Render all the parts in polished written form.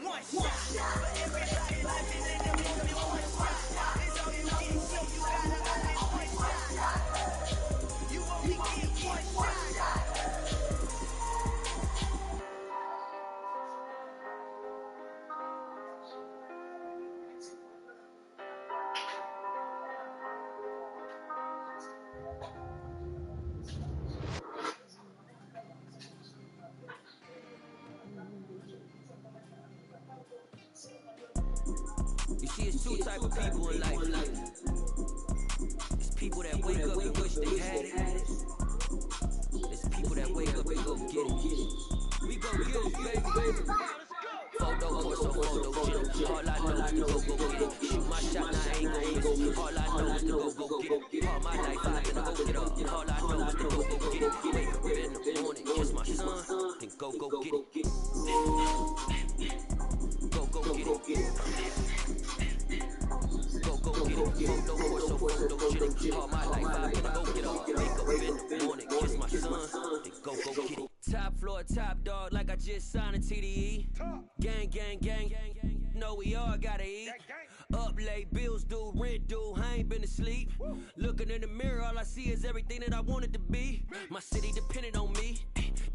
one shot. But everybody life is in the middle of one shot. It's all you get, so you gotta earn it one shot. You only get one shot. You see, it's two type of people in life. It's people that wake up and wish they had it. It's people that wake up and go get it. We go get it, baby. Photo, torso, photo, shit. All I know is to go get it. Shoot my shot, now I ain't gon' miss it. All I know is to go get it. All my life, I been go get up. All I know is to go get it. Wake up in the morning, kiss my son, then go get it. Go get it. Go get it. Photo, torso, photo, shit. All my life, I been go get up. Wake up in the morning, kiss my son, then go get it. Top floor, top dog, like I just signed a TDE. Gang. Know we all gotta eat. Up late, bills due, rent due, I ain't been asleep. Looking in the mirror, all I see is everything that I wanted to be. My city depended on me,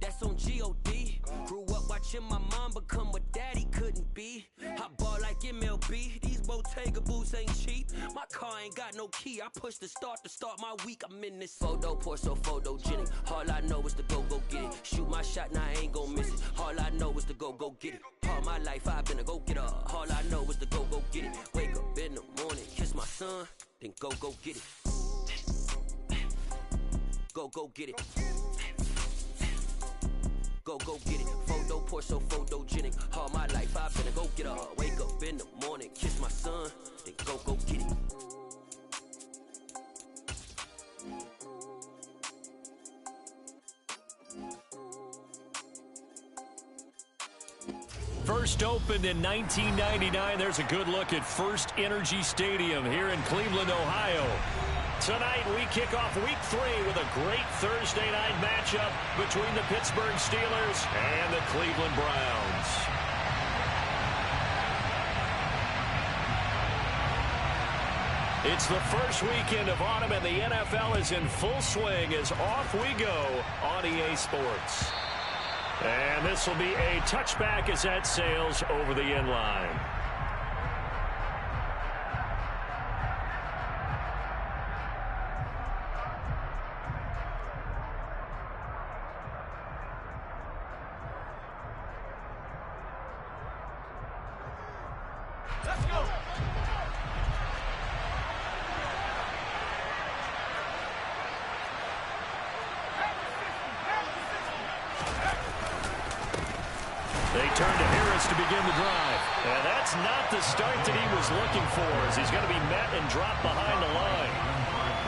that's on G.O.D. Grew up watching my mom become what daddy couldn't be. I ball like MLB, these Bottega boots ain't cheap. My car ain't got no key, I push the start to start my week. I'm in this photo, so photogenic. All I know is to go get it. Shoot my shot, now I ain't gon' miss it. All I know is to go get it. All my life I've been a go getter. All I know is to go get it. Wake up in the morning, kiss my son, then go get it. Go get it. Go get it. Photo, torso, photogenic. All my life I've been a go getter. Wake up in the morning, kiss my son, then go get it. First opened in 1999. There's a good look at First Energy Stadium here in Cleveland, Ohio. Tonight we kick off week 3 with a great Thursday night matchup between the Pittsburgh Steelers and the Cleveland Browns. It's the first weekend of autumn and the NFL is in full swing as off we go on EA Sports. And this will be a touchback as that sails over the end line. Let's go. They turn to Harris to begin the drive. And that's not the start that he was looking for, as he's going to be met and dropped behind the line.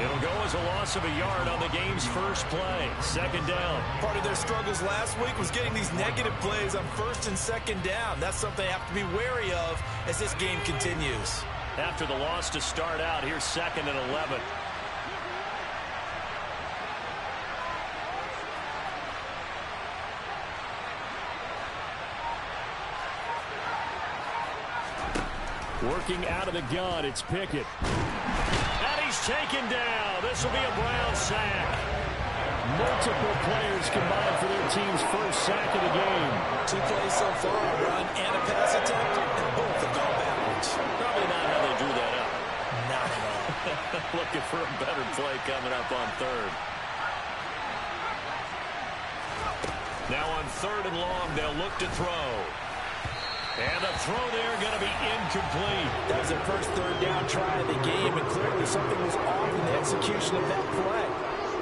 It'll go as a loss of a yard on the game's first play. Second down. Part of their struggles last week was getting these negative plays on first and second down. That's something they have to be wary of as this game continues. After the loss to start out, here's second and 11. Working out of the gun, it's Pickett. And he's taken down. This will be a Brown sack. Multiple players combined for their team's first sack of the game. 2 plays so far, a run and a pass attempt, and both have gone backwards. Probably not how they drew that up. Not at all. Looking for a better play coming up on third. Now on third and long, they'll look to throw. And the throw there going to be incomplete. That was their first third down try of the game, and clearly something was off in the execution of that play.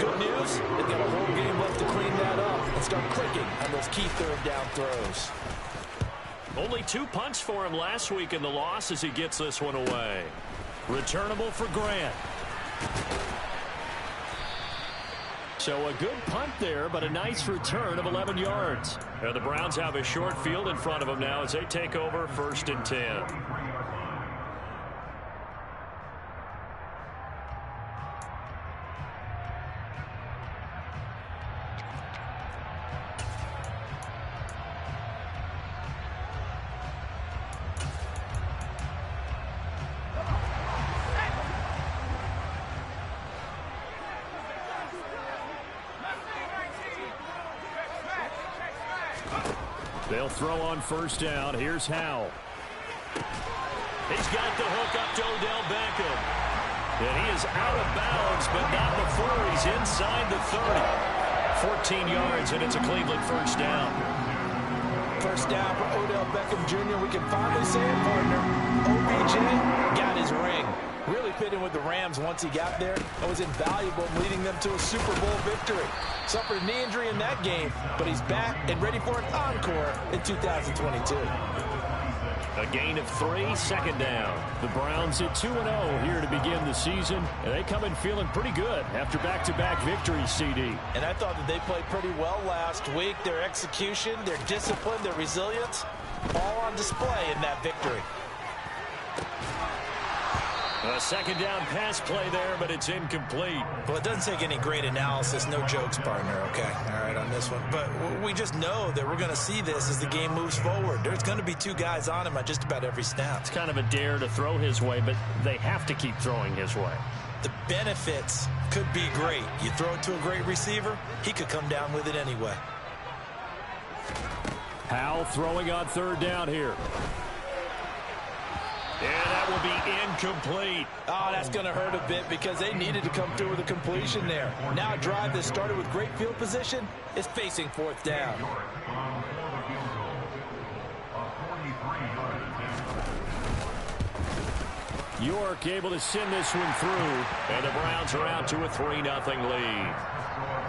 Good news, they've got a whole game left to clean that up and start clicking on those key third down throws. Only 2 punts for him last week in the loss as he gets this one away. Returnable for Grant. So a good punt there, but a nice return of 11 yards. And the Browns have a short field in front of them now as they take over first and 10. They'll throw on first down. Here's Howell. He's got the hook up to Odell Beckham. And he is out of bounds, but not before he's inside the 30. 14 yards, and it's a Cleveland first down. First down for Odell Beckham Jr. We can finally say it, partner. OBJ got his ring. Really fit in with the Rams once he got there and was invaluable, leading them to a Super Bowl victory. Suffered a knee injury in that game, but he's back and ready for an encore in 2022. A gain of 3, second down. The Browns at 2-0 here to begin the season, and they come in feeling pretty good after back-to-back victories, CD. And I thought that they played pretty well last week. Their execution, their discipline, their resilience, all on display in that victory. A second down pass play there, but it's incomplete. Well, it doesn't take any great analysis. No jokes, partner, okay? All right, on this one. But we just know that we're going to see this as the game moves forward. There's going to be 2 guys on him on just about every snap. It's kind of a dare to throw his way, but they have to keep throwing his way. The benefits could be great. You throw it to a great receiver, he could come down with it anyway. Howell throwing on third down here. And that will be incomplete. Oh, that's going to hurt a bit because they needed to come through with a completion there. Now a drive that started with great field position is facing fourth down. York able to send this one through, and the Browns are out to a 3-0 lead.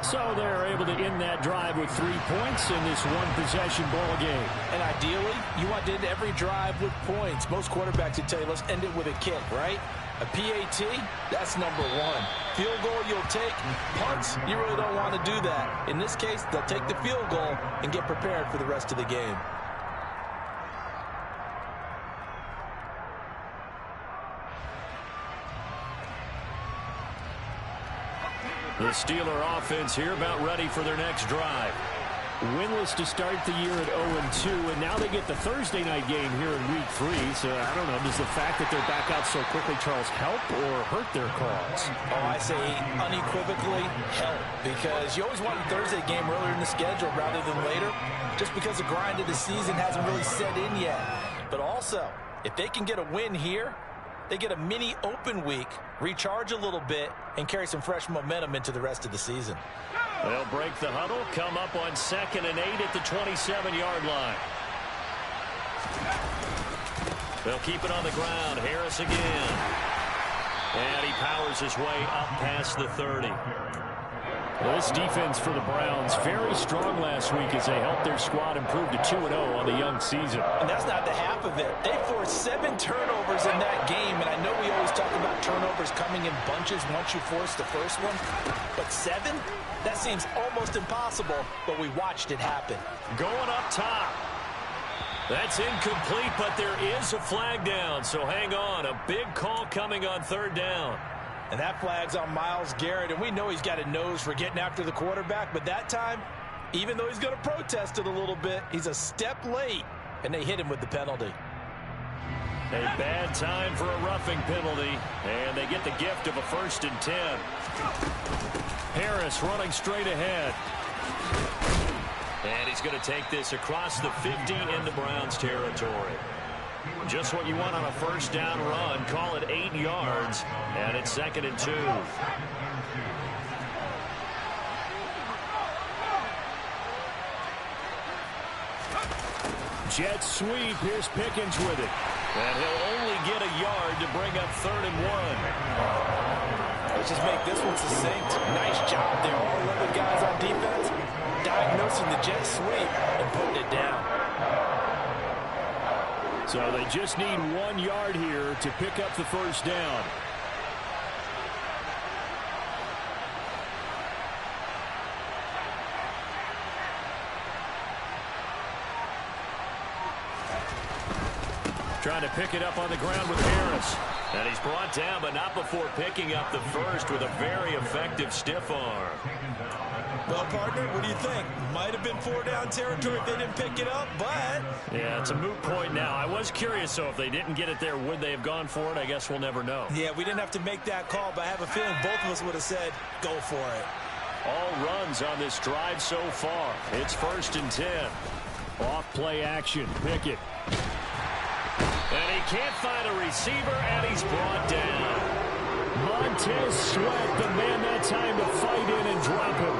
So they're able to end that drive with 3 points in this one-possession ball game. And ideally, you want to end every drive with points. Most quarterbacks would tell you, let's end it with a kick, right? A PAT, that's number 1. Field goal you'll take. Punts, you really don't want to do that. In this case, they'll take the field goal and get prepared for the rest of the game. The Steeler offense here about ready for their next drive. Winless to start the year at 0-2, and now they get the Thursday night game here in Week 3. So, I don't know, does the fact that they're back out so quickly, Charles, help or hurt their cause? Oh, I say unequivocally help, because you always want a Thursday game earlier in the schedule rather than later, just because the grind of the season hasn't really set in yet. But also, if they can get a win here, they get a mini open week, recharge a little bit, and carry some fresh momentum into the rest of the season. They'll break the huddle, come up on 2nd and 8 at the 27-yard line. They'll keep it on the ground. Harris again. And he powers his way up past the 30. This defense for the Browns, very strong last week as they helped their squad improve to 2-0 on the young season. And that's not the half of it. They forced 7 turnovers in that game, and I know we always talk about turnovers coming in bunches once you force the first one, but 7? That seems almost impossible, but we watched it happen. Going up top. That's incomplete, but there is a flag down, so hang on. A big call coming on 3rd down. And that flag's on Myles Garrett, and we know he's got a nose for getting after the quarterback, but that time, even though he's going to protest it a little bit, he's a step late, and they hit him with the penalty. A bad time for a roughing penalty, and they get the gift of a 1st and 10. Harris running straight ahead. And he's going to take this across the 50 into Browns territory. Just what you want on a 1st down run. Call it 8 yards, and it's 2nd and 2. Jet sweep. Here's Pickens with it. And he'll only get a yard to bring up 3rd and 1. Let's just make this one succinct. Nice job there. All 11 guys on defense diagnosing the jet sweep and putting it down. So they just need 1 yard here to pick up the 1st down. Trying to pick it up on the ground with Harris. And he's brought down, but not before picking up the 1st with a very effective stiff arm. Well, partner, what do you think? Might have been 4-down territory if they didn't pick it up, but... Yeah, it's a moot point now. I was curious, so if they didn't get it there, would they have gone for it? I guess we'll never know. Yeah, we didn't have to make that call, but I have a feeling both of us would have said, go for it. All runs on this drive so far. It's 1st and 10. Off play action. Pickett. And he can't find a receiver, and he's brought down. Montez Sweat, the man that time to fight in and drop him.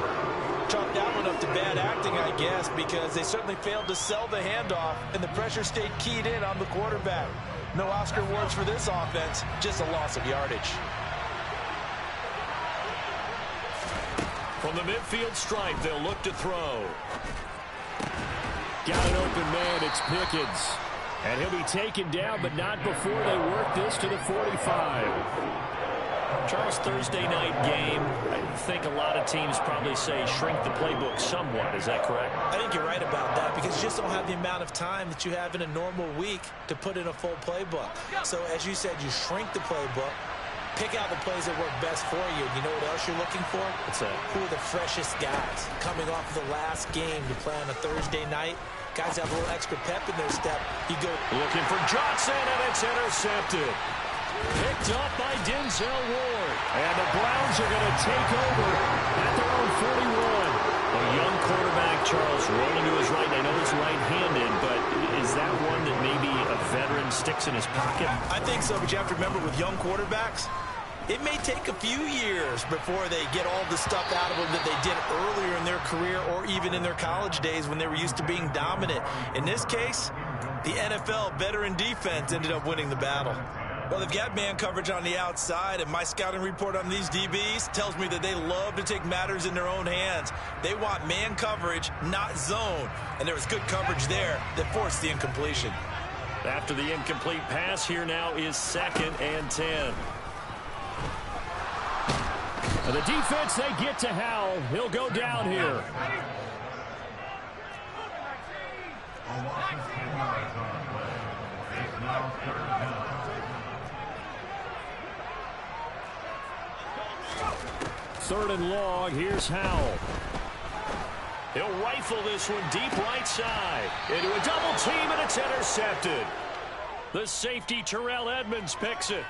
Chalk that one up to bad acting, I guess, because they certainly failed to sell the handoff, and the pressure stayed keyed in on the quarterback. No Oscar awards for this offense, just a loss of yardage. From the midfield stripe, they'll look to throw. Got an open man, it's Pickens. And he'll be taken down, but not before they work this to the 45. Charles, Thursday night game, I think a lot of teams probably say shrink the playbook somewhat. Is that correct? I think you're right about that because you just don't have the amount of time that you have in a normal week to put in a full playbook. So as you said, you shrink the playbook, pick out the plays that work best for you. You know what else you're looking for? What's that? Who are the freshest guys coming off of the last game to play on a Thursday night? Guys have a little extra pep in their step. You go looking for Johnson, and it's intercepted. Picked up by Denzel Ward. And the Browns are going to take over at their own 41. A young quarterback, Charles, rolling to his right. I know he's right-handed, but is that one that maybe a veteran sticks in his pocket? I think so, but you have to remember with young quarterbacks, it may take a few years before they get all the stuff out of them that they did earlier in their career or even in their college days when they were used to being dominant. In this case, the NFL veteran defense ended up winning the battle. Well, they've got man coverage on the outside, and my scouting report on these DBs tells me that they love to take matters in their own hands. They want man coverage, not zone, and there was good coverage there that forced the incompletion. After the incomplete pass, here now is 2nd and 10. And the defense, they get to Howell. He'll go down here. Third and long, here's Howell. He'll rifle this one deep right side. Into a double team, and it's intercepted. The safety, Terrell Edmonds, picks it.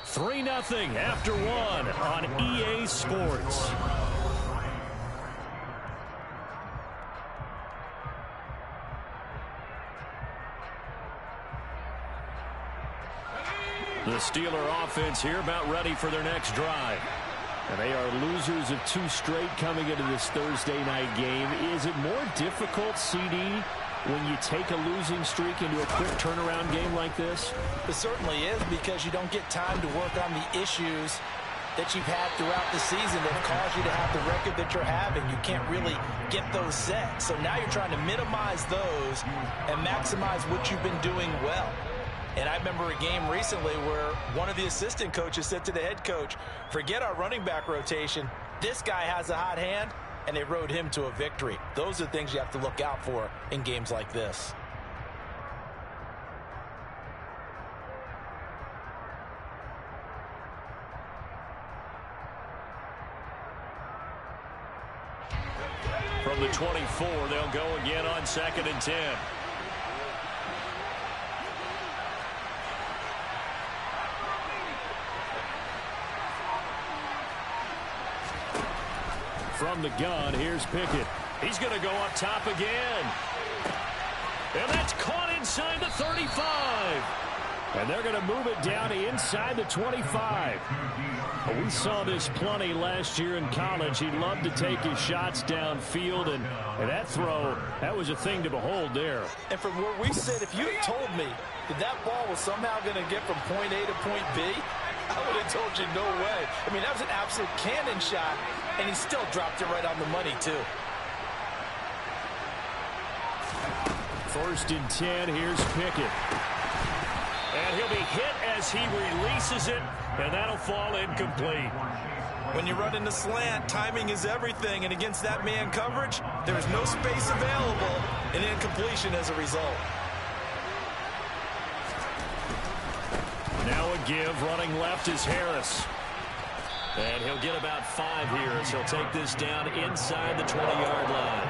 Three 3-0 after one on EA Sports. The Steeler offense here about ready for their next drive. And they are losers of 2 straight coming into this Thursday night game. Is it more difficult, CD, when you take a losing streak into a quick turnaround game like this? It certainly is, because you don't get time to work on the issues that you've had throughout the season that caused you to have the record that you're having. You can't really get those set. So now you're trying to minimize those and maximize what you've been doing well. And I remember a game recently where one of the assistant coaches said to the head coach, forget our running back rotation. This guy has a hot hand, and they rode him to a victory. Those are things you have to look out for in games like this. From the 24, they'll go again on 2nd and 10. From the gun, here's Pickett. He's going to go up top again. And that's caught inside the 35. And they're going to move it down to inside the 25. We saw this plenty last year in college. He loved to take his shots downfield, and that throw, that was a thing to behold there. And from where we sit, if you had told me that that ball was somehow going to get from point A to point B, I would have told you no way. I mean, that was an absolute cannon shot, and he still dropped it right on the money, too. 1st and 10, here's Pickett. And he'll be hit as he releases it, and that'll fall incomplete. When you run in the slant, timing is everything, and against that man coverage, there's no space available, and incompletion as a result. Now a give, running left is Harris. And he'll get about 5 here as he'll take this down inside the 20-yard line.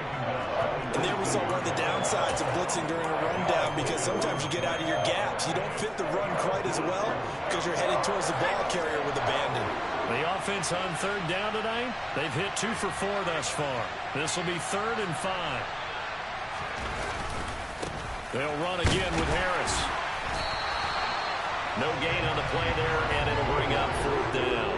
And there we saw one of the downsides downsides of blitzing during a rundown because sometimes you get out of your gaps. You don't fit the run quite as well because you're headed towards the ball carrier with abandon. The offense on third down tonight, they've hit 2 for 4 thus far. This will be 3rd and 5. They'll run again with Harris. No gain on the play there, and it'll bring up 4th down.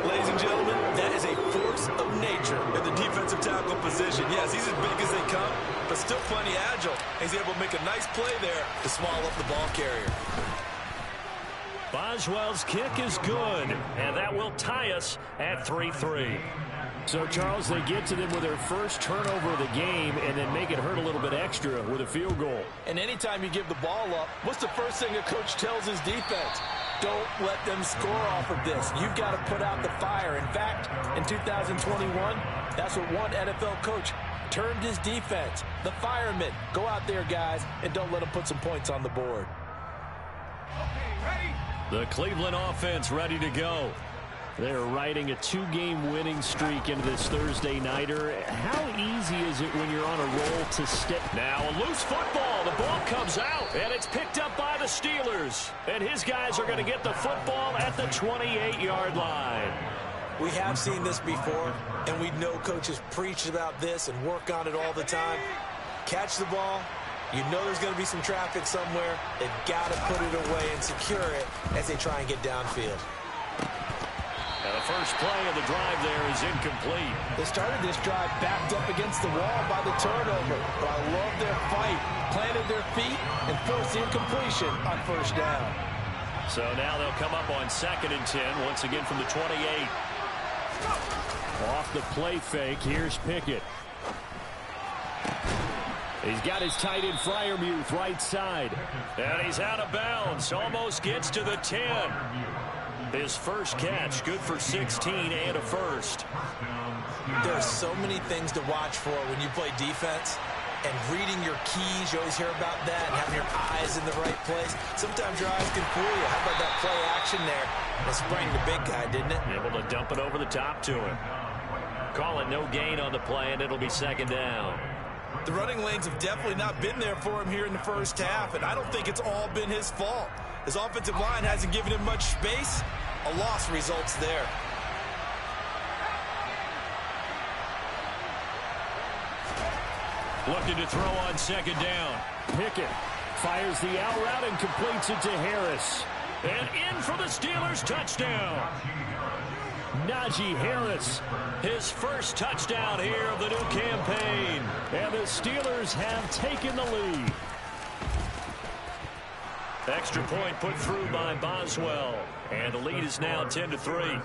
Ladies and gentlemen, that is a force of nature in the defensive tackle position. Yes, he's as big as they come, but still plenty agile. He's able to make a nice play there to swallow up the ball carrier. Boswell's kick is good, and that will tie us at 3-3. So, Charles, they get to them with their first turnover of the game and then make it hurt a little bit extra with a field goal. And anytime you give the ball up, what's the first thing a coach tells his defense? Don't let them score off of this. You've got to put out the fire. In fact, in 2021, that's what one NFL coach termed his defense. The firemen. Go out there, guys, and don't let them put some points on the board. The Cleveland offense ready to go. They're riding a 2-game winning streak into this Thursday nighter. How easy is it when you're on a roll to stick? Now a loose football. The ball comes out, and it's picked up by the Steelers. And his guys are going to get the football at the 28-yard line. We have seen this before, and we know coaches preach about this and work on it all the time. Catch the ball. You know there's going to be some traffic somewhere. They've got to put it away and secure it as they try and get downfield. And the first play of the drive there is incomplete. They started this drive backed up against the wall by the turnover, but I love their fight. Planted their feet and forced the incompletion on first down. So now they'll come up on 2nd and 10, once again from the 28. Off the play fake, here's Pickett. He's got his tight end Freiermuth right side. And he's out of bounds, almost gets to the 10. His first catch, good for 16 and a first. There are so many things to watch for when you play defense. And reading your keys, you always hear about that, and having your eyes in the right place. Sometimes your eyes can fool you. How about that play action there? It sprang the big guy, didn't it? Able to dump it over the top to him. Call it no gain on the play, and it'll be 2nd down. The running lanes have definitely not been there for him here in the first half, and I don't think it's all been his fault. His offensive line hasn't given him much space. A loss results there. Looking to throw on 2nd down. Pickett fires the out route and completes it to Harris. And in for the Steelers touchdown. Najee Harris, his first touchdown here of the new campaign. And the Steelers have taken the lead. Extra point put through by Boswell. And the lead is now 10-3.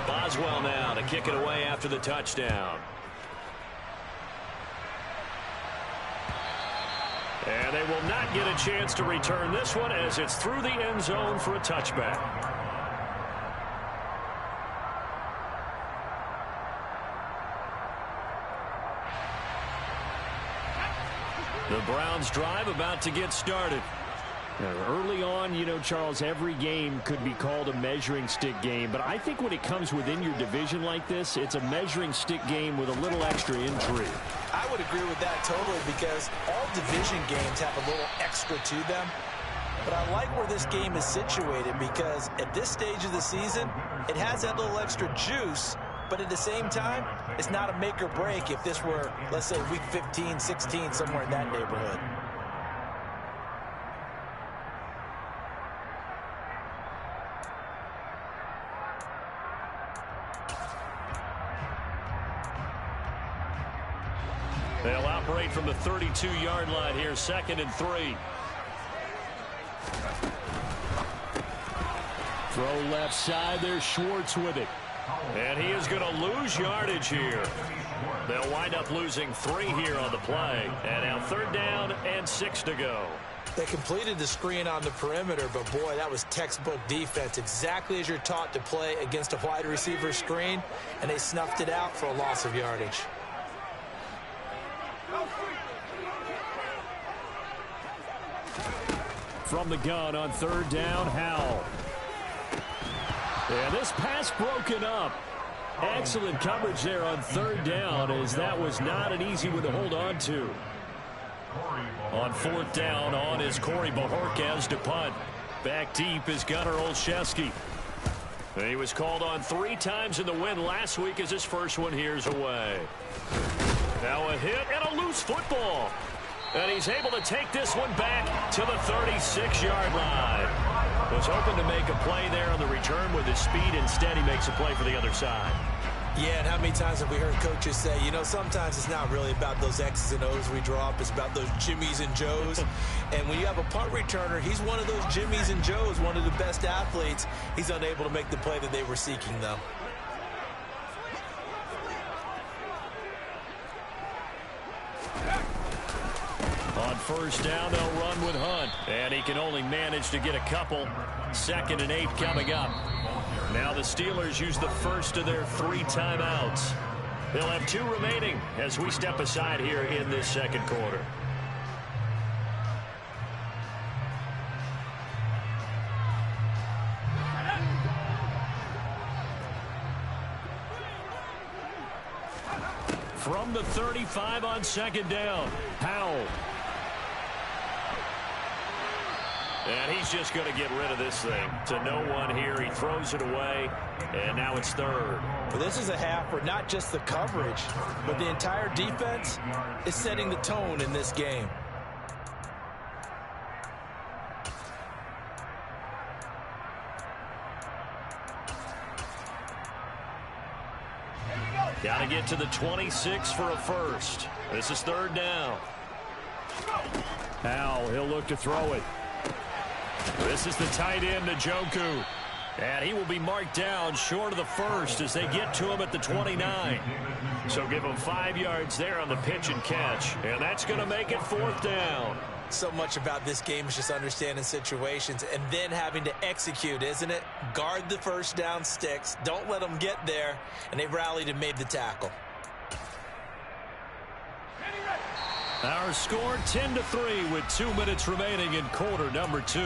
Boswell now to kick it away after the touchdown. And they will not get a chance to return this one as it's through the end zone for a touchback. The Browns drive about to get started. Now, early on, you know, Charles, every game could be called a measuring stick game. But I think when it comes within your division like this, it's a measuring stick game with a little extra intrigue. I would agree with that totally because all division games have a little extra to them. But I like where this game is situated because at this stage of the season, it has that little extra juice. But at the same time, it's not a make or break if this were, let's say, week 15, 16, somewhere in that neighborhood. They'll operate from the 32-yard line here, 2nd and 3. Throw left side, there's Schwartz with it. And he is going to lose yardage here. They'll wind up losing 3 here on the play. And now 3rd down and 6 to go. They completed the screen on the perimeter, but boy, that was textbook defense. Exactly as you're taught to play against a wide receiver screen, and they snuffed it out for a loss of yardage. From the gun on 3rd down, Howell. And this pass broken up. Excellent coverage there on third down, as that was not an easy one to hold on to. On fourth down, on is Corey Bojorquez to punt. Back deep is Gunnar Olszewski. He was called on 3 times in the win last week, as his first one here's away. Now a hit and a loose football. And he's able to take this one back to the 36-yard line. Was hoping to make a play there on the return with his speed. Instead, he makes a play for the other side. Yeah, and how many times have we heard coaches say, you know, sometimes it's not really about those X's and O's we draw up. It's about those Jimmies and Joes. And when you have a punt returner, he's one of those Jimmies and Joes, one of the best athletes. He's unable to make the play that they were seeking, though. On first down, they'll run with Hunt. And he can only manage to get a couple. 2nd and 8 coming up. Now the Steelers use the first of their 3 timeouts. They'll have 2 remaining as we step aside here in this second quarter. From the 35 on 2nd down, Howell. And he's just going to get rid of this thing to no one here. He throws it away, and now it's 3rd. Well, this is a half where not just the coverage, but the entire defense is setting the tone in this game. Got to get to the 26 for a first. This is 3rd down. Howell, he'll look to throw it. This is the tight end, Njoku. And he will be marked down short of the first as they get to him at the 29. So give him 5 yards there on the pitch and catch. And that's going to make it 4th down. So much about this game is just understanding situations and then having to execute, isn't it? Guard the first down sticks. Don't let them get there. And they rallied and made the tackle. Our score 10-3 with 2 minutes remaining in quarter number 2.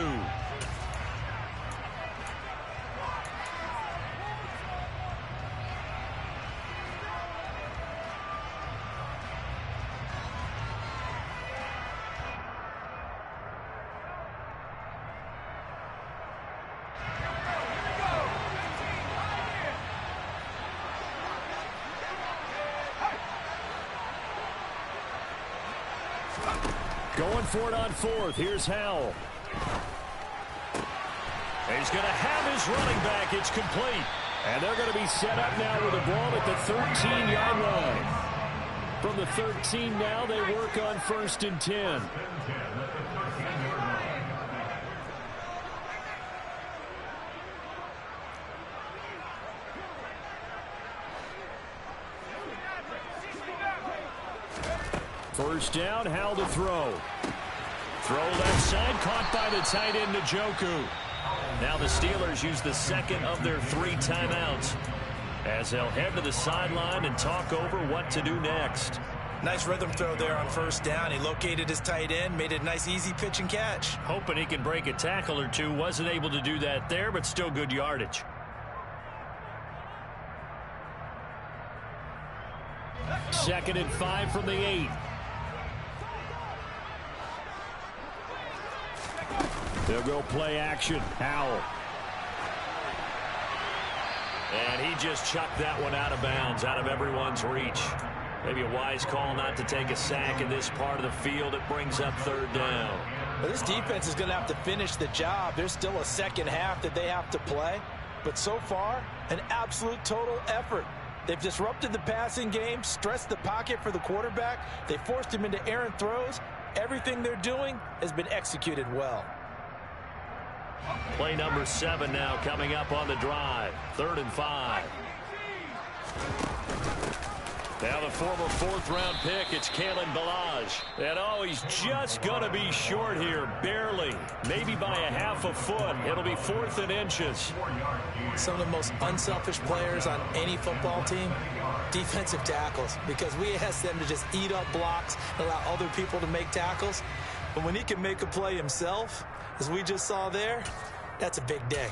Going for it on 4th. Here's Howell. He's going to have his running back. It's complete. And they're going to be set up now with the ball at the 13-yard line. From the 13 now, they work on 1st and 10. First down, Howell to throw. Throw left side, caught by the tight end, Njoku. Now the Steelers use the 2nd of their 3 timeouts as they'll head to the sideline and talk over what to do next. Nice rhythm throw there on first down. He located his tight end, made it a nice easy pitch and catch. Hoping he can break a tackle or two. Wasn't able to do that there, but still good yardage. Second and 5 from the 8. They'll go play action. Howell. And he just chucked that one out of bounds, out of everyone's reach. Maybe a wise call not to take a sack in this part of the field. It brings up 3rd down. Well, this defense is going to have to finish the job. There's still a second half that they have to play. But so far, an absolute total effort. They've disrupted the passing game, stressed the pocket for the quarterback. They forced him into errant throws. Everything they're doing has been executed well. Play number 7 now coming up on the drive. 3rd and 5. Now the former 4th-round pick, it's Kalen Ballage. And oh, he's just going to be short here, barely. Maybe by a half a foot. It'll be 4th and inches. Some of the most unselfish players on any football team, defensive tackles, because we ask them to just eat up blocks and allow other people to make tackles. But when he can make a play himself, as we just saw there, that's a big day.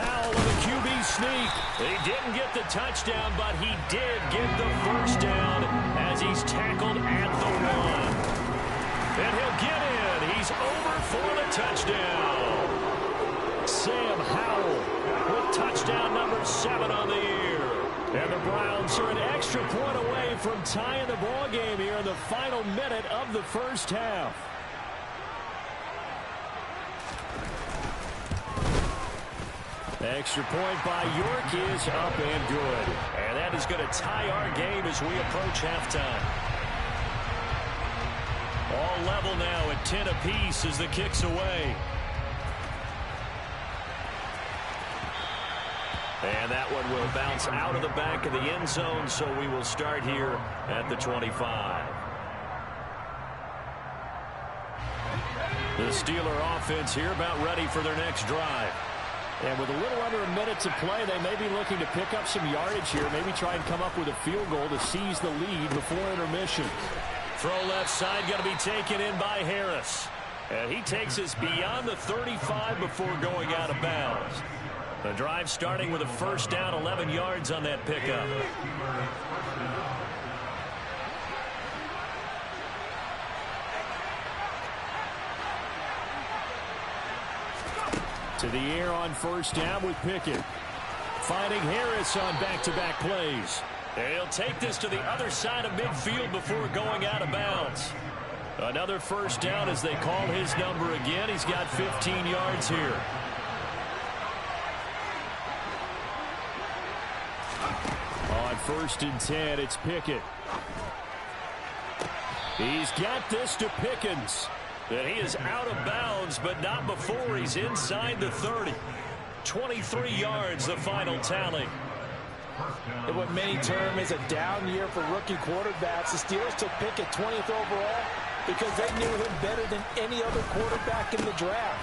Howell with a QB sneak. He didn't get the touchdown, but he did get the first down as he's tackled at the 1. And he'll get in. He's over for the touchdown. Sam Howell with touchdown number 7 on the year. And the Browns are an extra point away from tying the ball game here in the final minute of the first half. Extra point by York is up and good. And that is going to tie our game as we approach halftime. All level now at 10 apiece as the kick's away. And that one will bounce out of the back of the end zone, so we will start here at the 25. The Steeler offense here about ready for their next drive. And with a little under a minute to play, they may be looking to pick up some yardage here, maybe try and come up with a field goal to seize the lead before intermission. Throw left side going to be taken in by Harris. And he takes us beyond the 35 before going out of bounds. The drive starting with a first down, 11 yards on that pickup. To the air on first down with Pickett. Finding Harris on back-to-back plays. And he'll take this to the other side of midfield before going out of bounds. Another first down as they call his number again. He's got 15 yards here. On first and 10, it's Pickett. He's got this to Pickens. And he is out of bounds, but not before he's inside the 30. 23 yards, the final tally. And what many term is a down year for rookie quarterbacks, the Steelers took Pickett 20th overall because they knew him better than any other quarterback in the draft.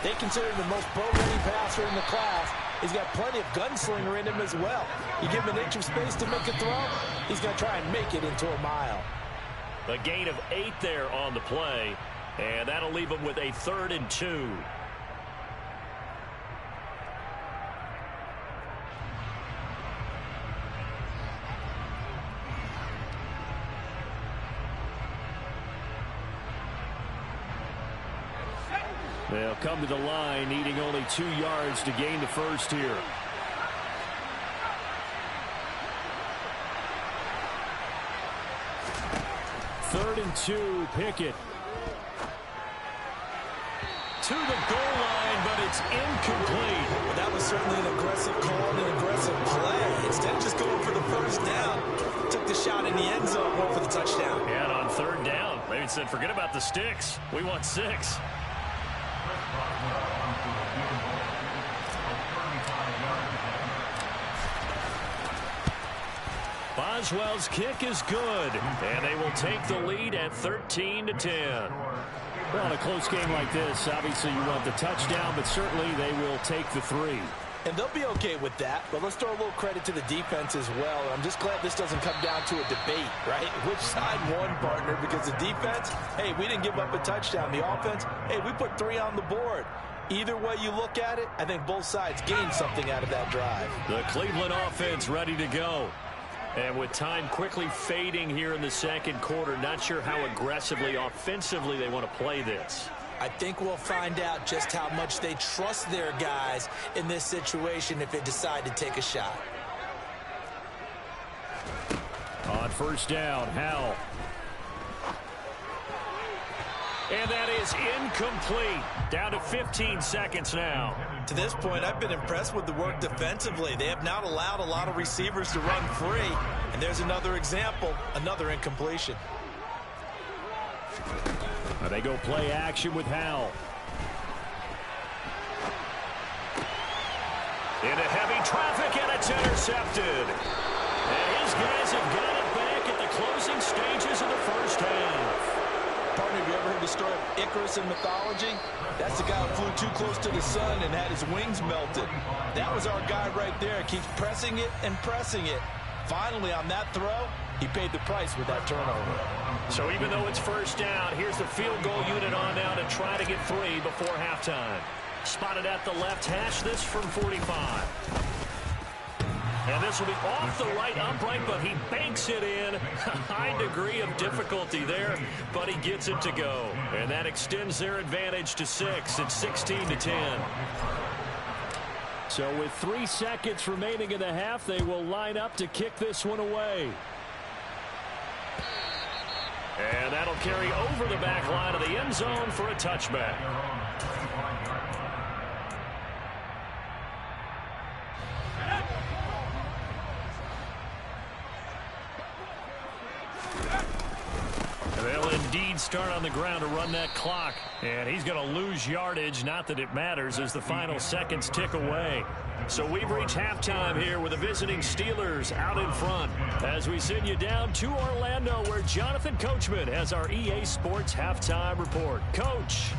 They consider him the most pro-ready passer in the class. He's got plenty of gunslinger in him as well. You give him an inch of space to make a throw, he's going to try and make it into a mile. A gain of 8 there on the play. And that'll leave them with a 3rd and 2. They'll come to the line, needing only 2 yards to gain the first here. Third and 2, Pickett. To the goal line, but it's incomplete. Well, that was certainly an aggressive call and an aggressive play. Instead of just going for the first down, took the shot in the end zone, went for the touchdown. Yeah, and on 3rd down, maybe it said, forget about the sticks. We want 6. Boswell's kick is good, and they will take the lead at 13-10. Well, in a close game like this, obviously you want the touchdown, but certainly they will take the 3. And they'll be okay with that, but let's throw a little credit to the defense as well. I'm just glad this doesn't come down to a debate, right? Which side won, partner? Because the defense, hey, we didn't give up a touchdown. The offense, hey, we put 3 on the board. Either way you look at it, I think both sides gained something out of that drive. The Cleveland offense ready to go. And with time quickly fading here in the second quarter, not sure how aggressively, offensively they want to play this. I think we'll find out just how much they trust their guys in this situation if they decide to take a shot. On first down, Howell. And that is incomplete. Down to 15 seconds now. To this point, I've been impressed with the work defensively. They have not allowed a lot of receivers to run free. And there's another example, another incompletion. They go play action with Howell. Into heavy traffic, and it's intercepted. And his guys have got it back at the closing stages of the first half. Partner, have you ever heard the story of Icarus in mythology? That's the guy who flew too close to the sun and had his wings melted. That was our guy right there. Keeps pressing it and pressing it. Finally, on that throw, he paid the price with that turnover. So even though it's first down, here's the field goal unit on now to try to get 3 before halftime. Spotted at the left hash, this from 45. And this will be off the right upright, but he banks it in. A high degree of difficulty there, but he gets it to go. And that extends their advantage to 6. It's 16-10. So with 3 seconds remaining in the half, they will line up to kick this one away. And that'll carry over the back line of the end zone for a touchback. They'll indeed start on the ground to run that clock. And he's going to lose yardage. Not that it matters as the final seconds tick away. So we've reached halftime here with the visiting Steelers out in front. As we send you down to Orlando, where Jonathan Coachman has our EA Sports halftime report. Coach.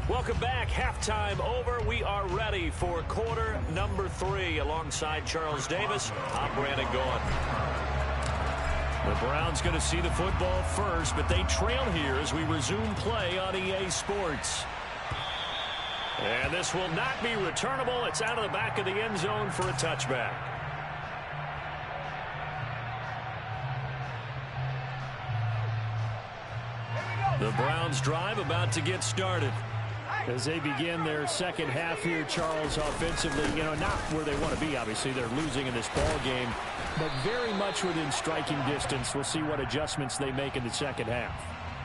Welcome back. Halftime over. We are ready for quarter number 3. Alongside Charles Davis, I'm Brandon Gaudin. The Browns going to see the football first, but they trail here as we resume play on EA Sports. And this will not be returnable. It's out of the back of the end zone for a touchback. The Browns drive about to get started. As they begin their second half here, Charles, offensively, not where they want to be, obviously. They're losing in this ball game, but very much within striking distance. We'll see what adjustments they make in the second half.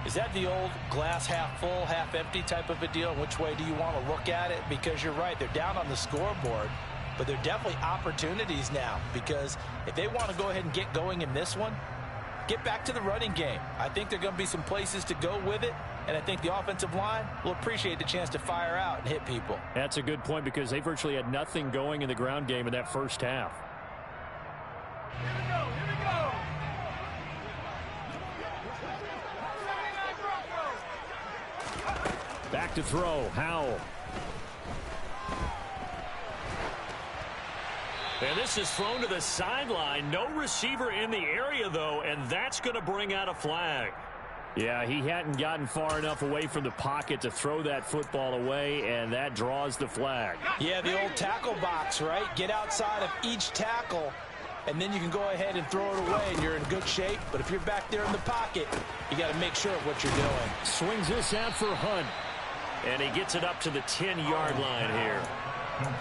Is that the old glass half full, half empty type of a deal? Which way do you want to look at it? Because you're right, they're down on the scoreboard, but they're definitely opportunities now, because if they want to go ahead and get going in this one, get back to the running game. I think there are going to be some places to go with it, and I think the offensive line will appreciate the chance to fire out and hit people. That's a good point, because they virtually had nothing going in the ground game in that first half. Here we go, here we go. Back to throw, Howell. And this is thrown to the sideline. No receiver in the area, though, and that's going to bring out a flag. Yeah, he hadn't gotten far enough away from the pocket to throw that football away, and that draws the flag. Yeah, the old tackle box, right? Get outside of each tackle, and then you can go ahead and throw it away, and you're in good shape. But if you're back there in the pocket, you got to make sure of what you're doing. Swings this out for Hunt, and he gets it up to the 10-yard line here.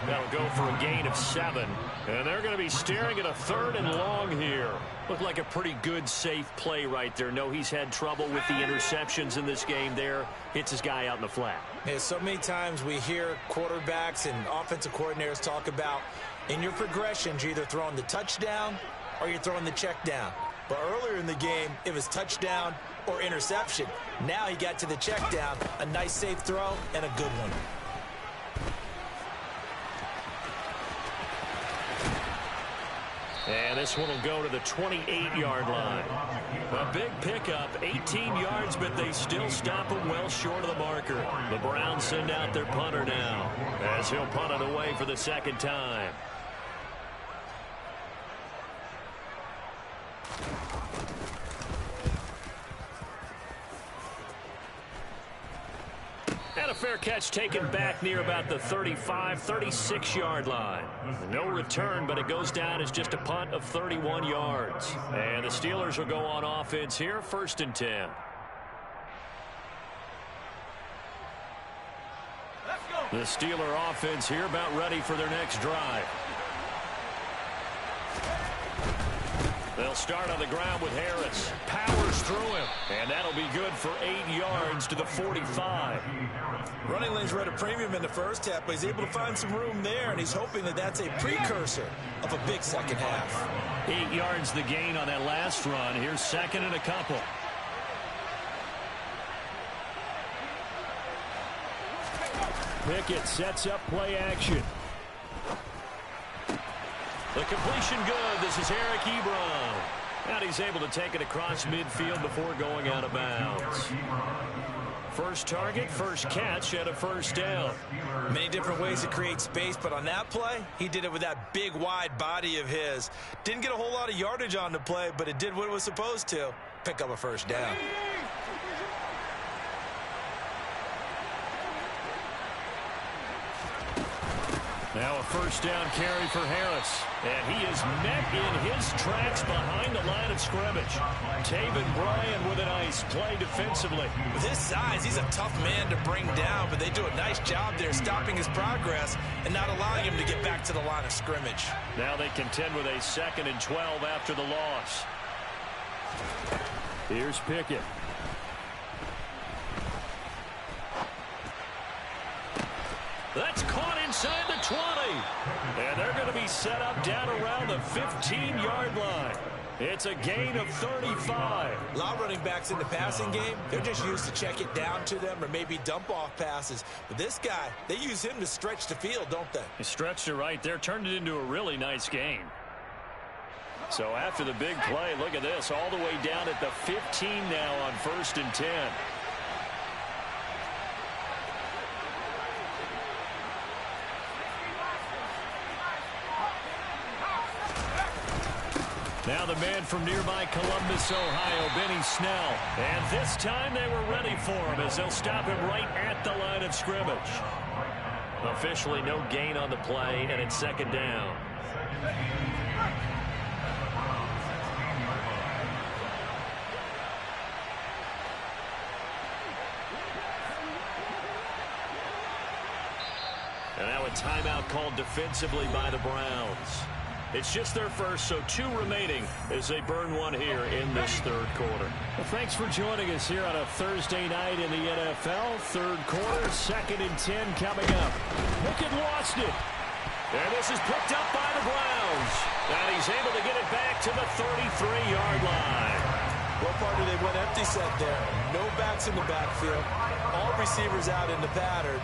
That'll go for a gain of 7. And they're going to be staring at a 3rd and long here. Looked like a pretty good, safe play right there. No, he's had trouble with the interceptions in this game there. Hits his guy out in the flat. Yeah, so many times we hear quarterbacks and offensive coordinators talk about in your progressions, you're either throwing the touchdown or you're throwing the check down. But earlier in the game, it was touchdown or interception. Now he got to the check down, a nice safe throw, and a good one. And this one will go to the 28-yard line. A big pickup, 18 yards, but they still stop him well short of the marker. The Browns send out their punter now, as he'll punt it away for the second time. And a fair catch taken back near about the 35, 36-yard line. No return, but it goes down as just a punt of 31 yards. And the Steelers will go on offense here, 1st and 10. The Steeler offense here about ready for their next drive. They'll start on the ground with Harris. Powers through him. And that'll be good for 8 yards to the 45. Running lanes were at a premium in the first half, but he's able to find some room there, and he's hoping that that's a precursor of a big second half. 8 yards the gain on that last run. Here's 2nd and a couple. Pickett sets up play action. The completion good. This is Eric Ebron. And he's able to take it across midfield before going out of bounds. First target, first catch, and a first down. Many different ways to create space, but on that play, he did it with that big, wide body of his. Didn't get a whole lot of yardage on the play, but it did what it was supposed to. Pick up a first down. Now a first down carry for Harris. And he is met in his tracks behind the line of scrimmage. Taven Bryan with a nice play defensively. With his size, he's a tough man to bring down, but they do a nice job there stopping his progress and not allowing him to get back to the line of scrimmage. Now they contend with a 2nd and 12 after the loss. Here's Pickett. That's caught inside the 20. And they're going to be set up down around the 15-yard line. It's a gain of 35. A lot of running backs in the passing game, they're just used to check it down to them or maybe dump off passes. But this guy, they use him to stretch the field, don't they? He stretched it right there, turned it into a really nice gain. So after the big play, look at this, all the way down at the 15 now on 1st and 10. Now the man from nearby Columbus, Ohio, Benny Snell. And this time they were ready for him as they'll stop him right at the line of scrimmage. Officially no gain on the play, and it's 2nd down. And now a timeout called defensively by the Browns. It's just their first, so 2 remaining as they burn one here in this 3rd quarter. Well, thanks for joining us here on a Thursday night in the NFL. 3rd quarter, 2nd and 10 coming up. Pickett lost it. And this is picked up by the Browns. And he's able to get it back to the 33-yard line. What part do they went empty set there? No backs in the backfield. All receivers out in the pattern.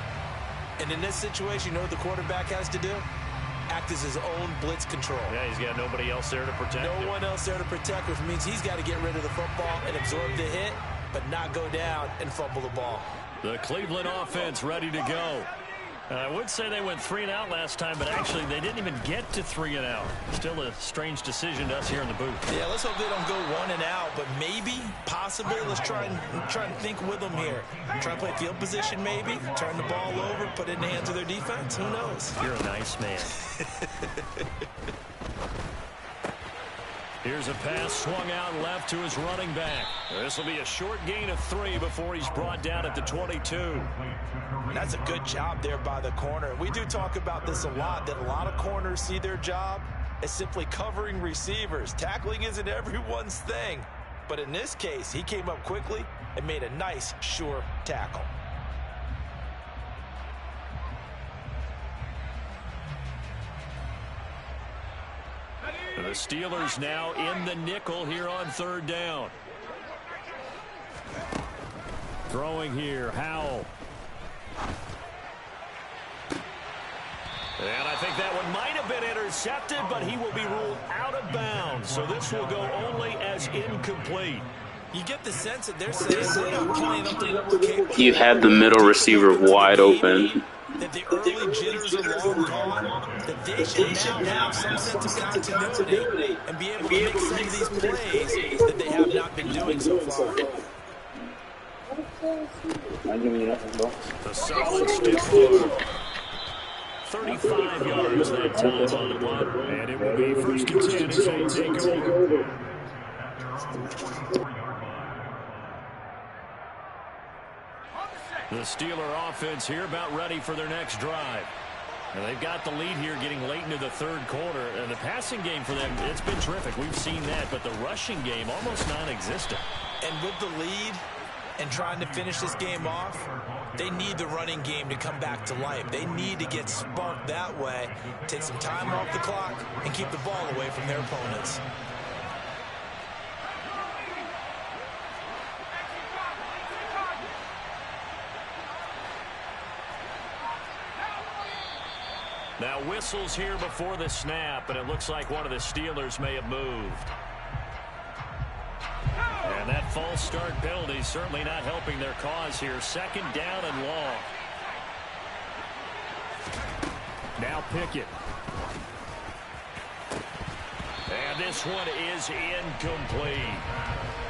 And in this situation, you know what the quarterback has to do? Act as his own blitz control. Yeah, he's got nobody else there to protect him. No one else there to protect, which means he's got to get rid of the football and absorb the hit, but not go down and fumble the ball. The Cleveland offense ready to go. I would say they went 3 and out last time, but actually they didn't even get to 3 and out. Still a strange decision to us here in the booth. Yeah, let's hope they don't go 1 and out, but maybe, possibly, let's try and think with them here. Try and play field position maybe, turn the ball over, put it in the hands of their defense. Who knows? You're a nice man. Here's a pass swung out left to his running back. This will be a short gain of 3 before he's brought down at the 22. That's a good job there by the corner. We do talk about this a lot, that a lot of corners see their job as simply covering receivers. Tackling isn't everyone's thing. But in this case, he came up quickly and made a nice, sure tackle. The Steelers now in the nickel here on 3rd down. Throwing here, Howell. And I think that one might have been intercepted, but he will be ruled out of bounds. So this will go only as incomplete. You get the sense that they're saying they're not playing up to what we're capable. You had the middle receiver wide open. That the early jitters are long gone, that they should now have some sense of continuity and be able to make some of these plays that they have not been doing so far. The solid stiff arm. 35 yards that time on the punt, and it will be 1st and 10 as they take over. The Steeler offense here about ready for their next drive. And they've got the lead here getting late into the 3rd quarter. And the passing game for them, it's been terrific. We've seen that. But the rushing game, almost non-existent. And with the lead and trying to finish this game off, they need the running game to come back to life. They need to get sparked that way, take some time off the clock, and keep the ball away from their opponents. Now whistles here before the snap, and it looks like one of the Steelers may have moved. And that false start penalty certainly not helping their cause here. Second down and long. Now Pickett. And this one is incomplete.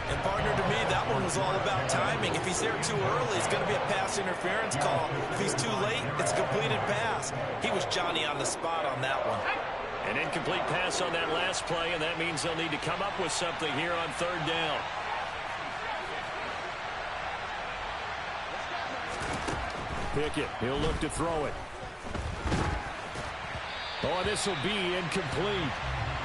And partner, to me, that one was all about timing. If he's there too early, it's going to be a pass interference call. If he's too late, it's a completed pass. He was Johnny on the spot on that one. An incomplete pass on that last play, and that means they'll need to come up with something here on third down. Pickett, he'll look to throw it. Oh, this will be incomplete.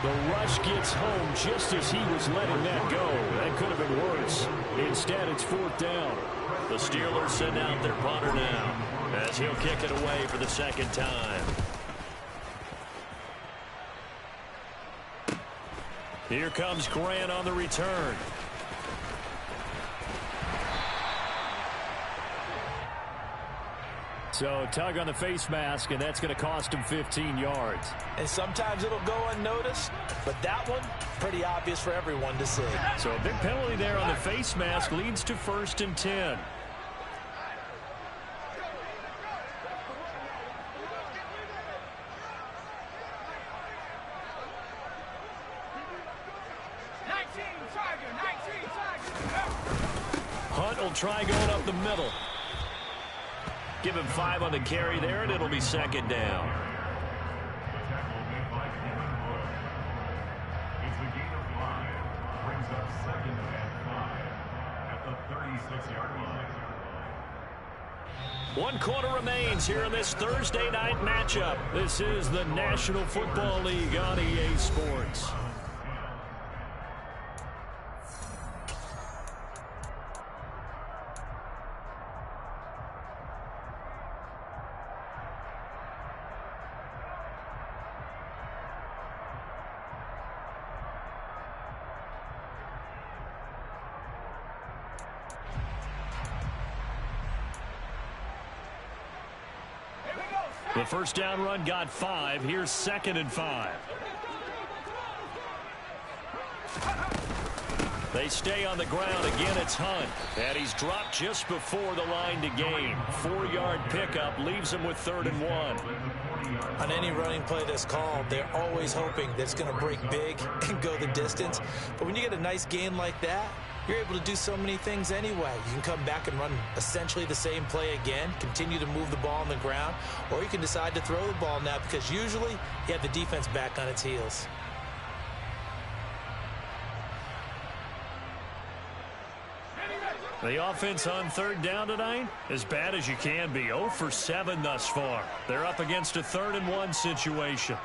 The rush gets home just as he was letting that go. That could have been worse. Instead, it's fourth down. The Steelers send out their punter now as he'll kick it away for the second time. Here comes Grant on the return. So tug on the face mask, and that's going to cost him 15 yards. And sometimes it'll go unnoticed, but that one, pretty obvious for everyone to see. So a big penalty there on the face mask leads to 1st and 10. Hunt will try going up the middle. Give him 5 on the carry there, and it'll be second down. It's a gain of 5. Brings up 2nd and 5 at the 36-yard line. 1 quarter remains here in this Thursday night matchup. This is the National Football League on EA Sports. The first down run got 5. Here's 2nd and 5. They stay on the ground. Again, it's Hunt. And he's dropped just before the line to gain. 4-yard pickup leaves him with 3rd and 1. On any running play that's called, they're always hoping that it's going to break big and go the distance. But when you get a nice gain like that, you're able to do so many things anyway. You can come back and run essentially the same play again, continue to move the ball on the ground, or you can decide to throw the ball now because usually you have the defense back on its heels. The offense on third down tonight, as bad as you can be. 0 for 7 thus far. They're up against a 3rd and 1 situation.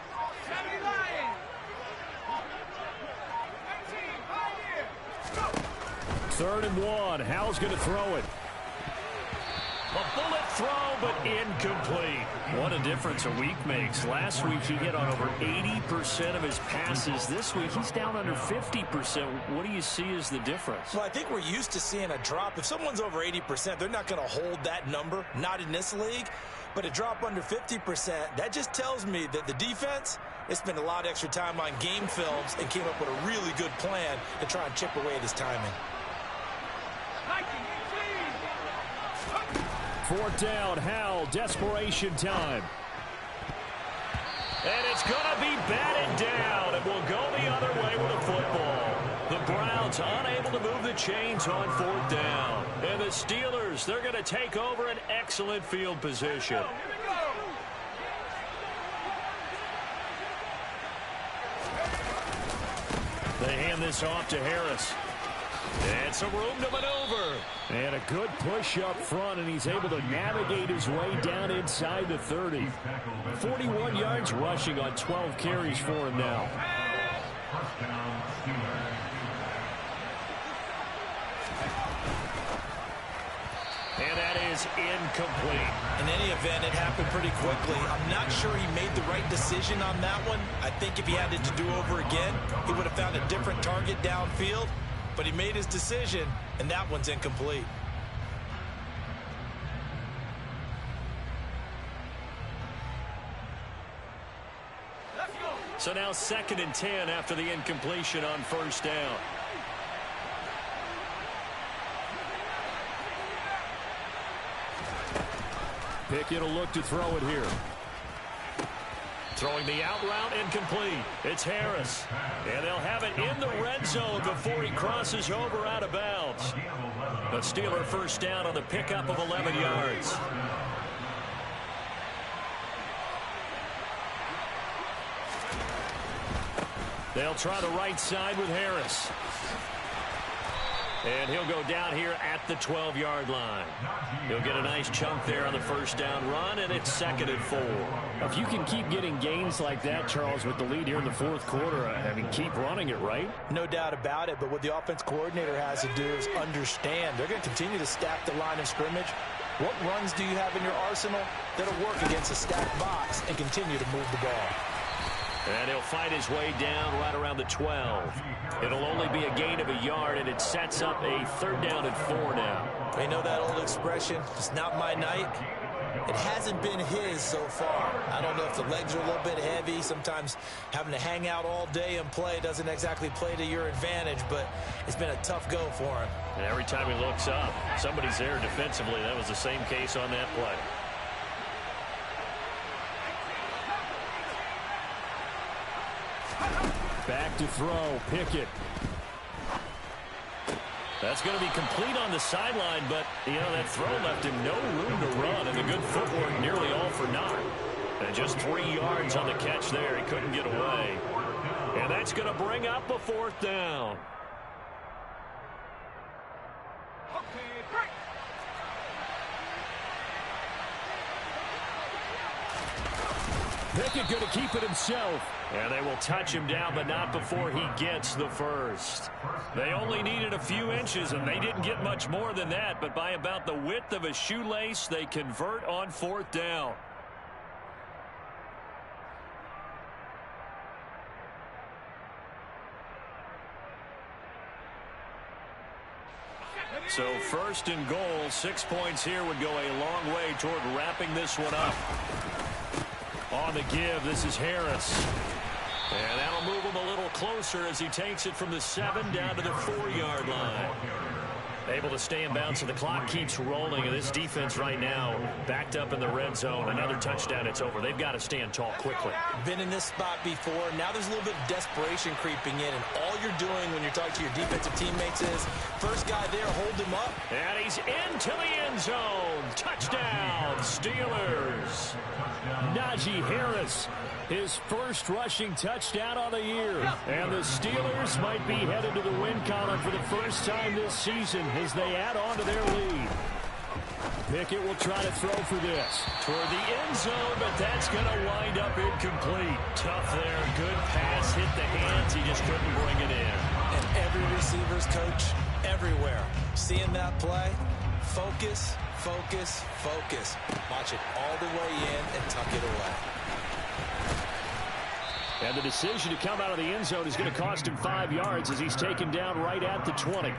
3rd and 1. Howell's going to throw it. A bullet throw, but incomplete. What a difference a week makes. Last week, he hit on over 80% of his passes. This week, he's down under 50%. What do you see as the difference? Well, I think we're used to seeing a drop. If someone's over 80%, they're not going to hold that number, not in this league. But a drop under 50%, that just tells me that the defense, they spent a lot of extra time on game films and came up with a really good plan to try and chip away at his timing. 4th down, Howell, desperation time. And it's going to be batted down, and will go the other way with a football. The Browns unable to move the chains on 4th down. And the Steelers, they're going to take over an excellent field position. They hand this off to Harris. And some room to maneuver. And a good push up front, and he's able to navigate his way down inside the 30. 41 yards rushing on 12 carries for him now. And that is incomplete. In any event, it happened pretty quickly. I'm not sure he made the right decision on that one. I think if he had it to do over again, he would have found a different target downfield. But he made his decision, and that one's incomplete. So now 2nd and 10 after the incompletion on 1st down. Pickett will look to throw it here. Throwing the out route incomplete. It's Harris. And they'll have it in the red zone before he crosses over out of bounds. The Steeler first down on the pickup of 11 yards. They'll try the right side with Harris. And he'll go down here at the 12-yard line. He'll get a nice chunk there on the first down run, and it's 2nd and 4. If you can keep getting gains like that, Charles, with the lead here in the fourth quarter, I mean, keep running it, right? No doubt about it, but what the offense coordinator has to do is understand they're going to continue to stack the line of scrimmage. What runs do you have in your arsenal that'll work against a stacked box and continue to move the ball? And he'll fight his way down right around the 12. It'll only be a gain of a yard, and it sets up a 3rd down and 4 now. They know that old expression, it's not my night. It hasn't been his so far. I don't know if the legs are a little bit heavy. Sometimes having to hang out all day and play doesn't exactly play to your advantage, but it's been a tough go for him. And every time he looks up, somebody's there defensively. That was the same case on that play. Back to throw, Pickett. That's going to be complete on the sideline, but, you know, that throw left him no room to run, and the good footwork nearly all for naught. And just 3 yards on the catch there. He couldn't get away. And that's going to bring up a 4th down. Pickett going to keep it himself. And they will touch him down, but not before he gets the first. They only needed a few inches, and they didn't get much more than that. But by about the width of a shoelace, they convert on 4th down. So 1st and goal, 6 points here would go a long way toward wrapping this one up. On the give, this is Harris. And that'll move him a little closer as he takes it from the 7 down to the 4-yard line. Able to stay in bounds, and the clock keeps rolling. And this defense right now backed up in the red zone. Another touchdown, it's over. They've got to stand tall quickly. Been in this spot before. Now there's a little bit of desperation creeping in, and all you're doing when you're talking to your defensive teammates is first guy there, hold him up. And he's into the end zone. Touchdown, Steelers. Najee Harris, his first rushing touchdown on the year. And the Steelers might be headed to the win column for the first time this season as they add on to their lead. Pickett will try to throw for this. Toward the end zone, but that's going to wind up incomplete. Tough there. Good pass. Hit the hands. He just couldn't bring it in. And every receiver's coach everywhere. Seeing that play, focus, focus, focus. Watch it all the way in and tuck it away. And the decision to come out of the end zone is going to cost him 5 yards as he's taken down right at the 20.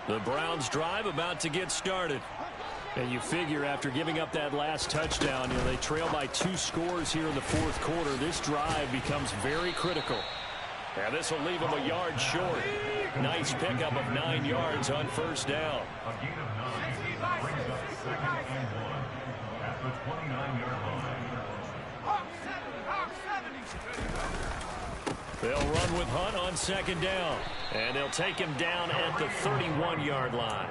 The Browns drive about to get started. And you figure after giving up that last touchdown, you know, they trail by 2 scores here in the fourth quarter. This drive becomes very critical. And this will leave him a yard short. Nice pickup of 9 yards on first down. A gain of 9 brings up 2nd and 1 at the 29-yard line. They'll run with Hunt on 2nd down. And they'll take him down at the 31-yard line.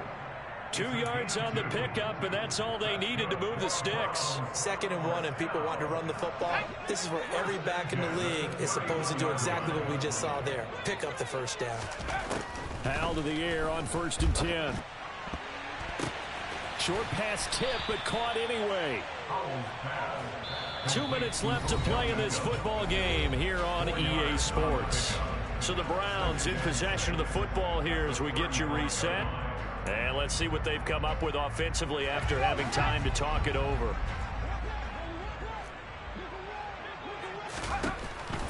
2 yards on the pickup, and that's all they needed to move the sticks. 2nd and 1, and people want to run the football. This is where every back in the league is supposed to do exactly what we just saw there. Pick up the first down. Howell to the air on 1st and 10. Short pass tip, but caught anyway. 2 minutes left to play in this football game here on EA Sports. So the Browns in possession of the football here as we get you reset. And let's see what they've come up with offensively after having time to talk it over.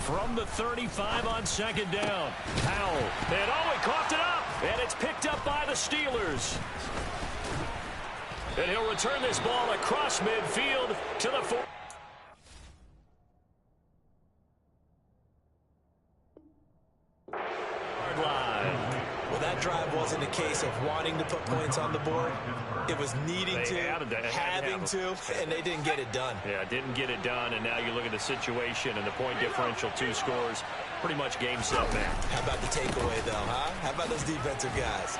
From the 35 on 2nd down. Howell. And he coughed it up. And it's picked up by the Steelers. And he'll return this ball across midfield to the 4. Well, that drive wasn't a case of wanting to put points on the board. It was needing to, having to, and they didn't get it done. Yeah, didn't get it done, and now you look at the situation and the point differential, 2 scores, pretty much game, set, match. How about the takeaway, though, huh? How about those defensive guys?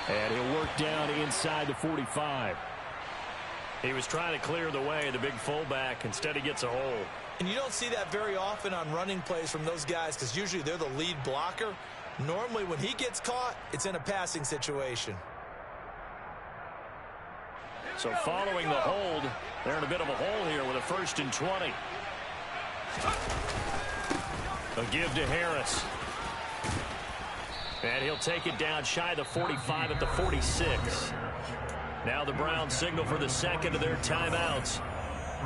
And he'll work down inside the 45. He was trying to clear the way, the big fullback. Instead, he gets a hole. And you don't see that very often on running plays from those guys because usually they're the lead blocker. Normally, when he gets caught, it's in a passing situation. So following the hold, they're in a bit of a hole here with a 1st and 20. A give to Harris. And he'll take it down shy of the 45 at the 46. Now the Browns signal for the second of their timeouts,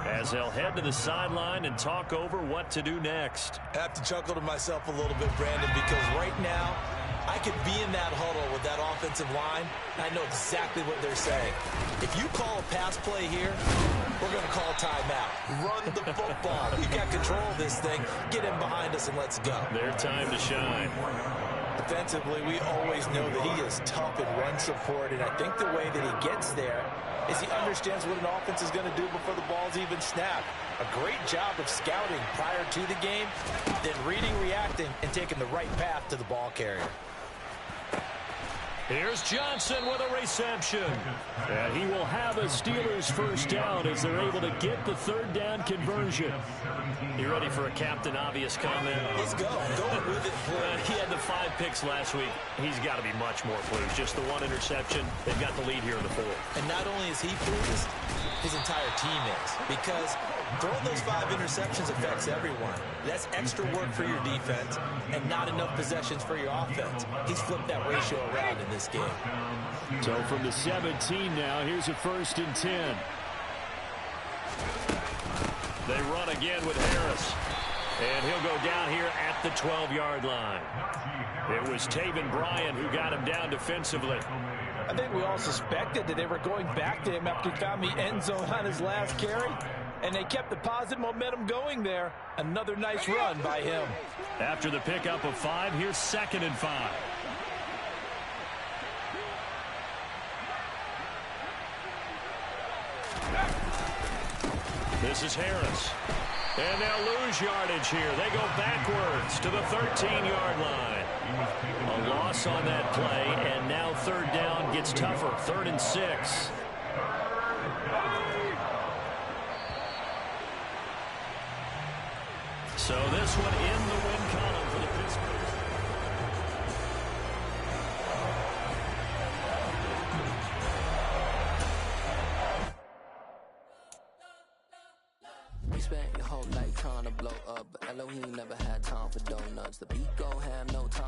as they'll head to the sideline and talk over what to do next. I have to chuckle to myself a little bit, Brandon, because right now I could be in that huddle with that offensive line, and I know exactly what they're saying. If you call a pass play here, we're going to call timeout. Run the football. We've got control of this thing. Get in behind us and let's go. Their time to shine. Defensively, we always know that he is tough in run support, and I think the way that he gets there is he understands what an offense is going to do before the ball's even snapped. A great job of scouting prior to the game, then reading, reacting, and taking the right path to the ball carrier. Here's Johnson with a reception. And he will have a Steelers first down as they're able to get the 3rd down conversion. You ready for a Captain Obvious comment? Let's go. Go with it, please. He had the 5 picks last week. He's got to be much more pleased. Just the 1 interception. They've got the lead here in the 4th. And not only is he pleased, his entire team is. Because throwing those 5 interceptions affects everyone. That's extra work for your defense and not enough possessions for your offense. He's flipped that ratio around in this game. So from the 17 now, here's a 1st and 10. They run again with Harris. And he'll go down here at the 12-yard line. It was Taven Bryan who got him down defensively. I think we all suspected that they were going back to him after he found the end zone on his last carry. And they kept the positive momentum going there. Another nice run by him. After the pickup of 5, here's 2nd and 5. This is Harris. And they'll lose yardage here. They go backwards to the 13-yard line. A loss on that play, and now 3rd down gets tougher. 3rd and 6. So this one in the win column for the Pittsburgh. We spent your whole life trying to blow up, but Elohim never had time for donuts. The beat go ham, no time.